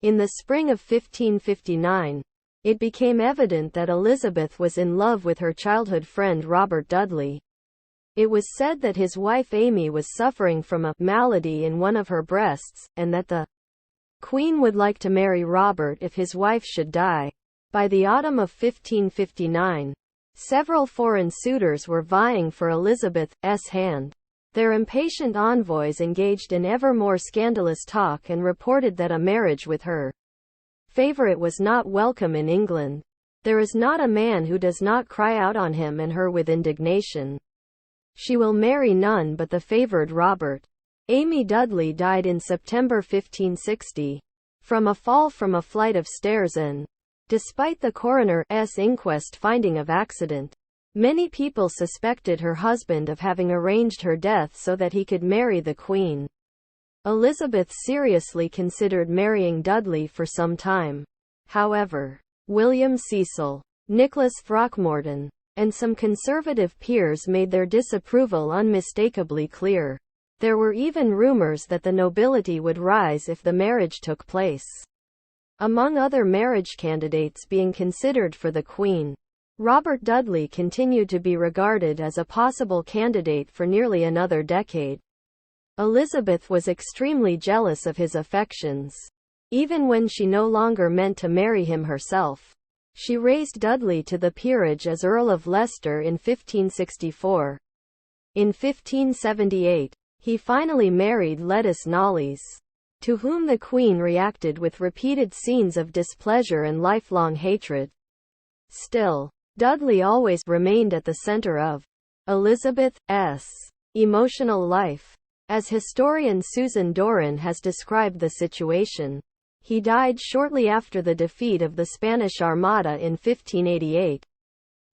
In the spring of 1559, it became evident that Elizabeth was in love with her childhood friend Robert Dudley. It was said that his wife Amy was suffering from a malady in one of her breasts, and that the Queen would like to marry Robert if his wife should die. By the autumn of 1559, several foreign suitors were vying for Elizabeth's hand. Their impatient envoys engaged in ever more scandalous talk and reported that a marriage with her favorite was not welcome in England. There is not a man who does not cry out on him and her with indignation. She will marry none but the favored Robert. Amy Dudley died in September 1560 from a fall from a flight of stairs and, despite the coroner's inquest finding of accident, many people suspected her husband of having arranged her death so that he could marry the Queen. Elizabeth seriously considered marrying Dudley for some time. However, William Cecil, Nicholas Throckmorton, and some conservative peers made their disapproval unmistakably clear. There were even rumors that the nobility would rise if the marriage took place. Among other marriage candidates being considered for the Queen, Robert Dudley continued to be regarded as a possible candidate for nearly another decade. Elizabeth was extremely jealous of his affections. Even when she no longer meant to marry him herself, she raised Dudley to the peerage as Earl of Leicester in 1564. In 1578, he finally married Lettice Knollys, to whom the Queen reacted with repeated scenes of displeasure and lifelong hatred. Still, Dudley always remained at the center of Elizabeth's emotional life. As historian Susan Doran has described the situation, he died shortly after the defeat of the Spanish Armada in 1588.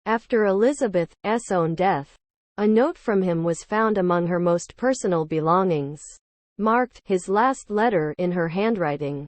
After Elizabeth's own death, a note from him was found among her most personal belongings, marked his last letter in her handwriting.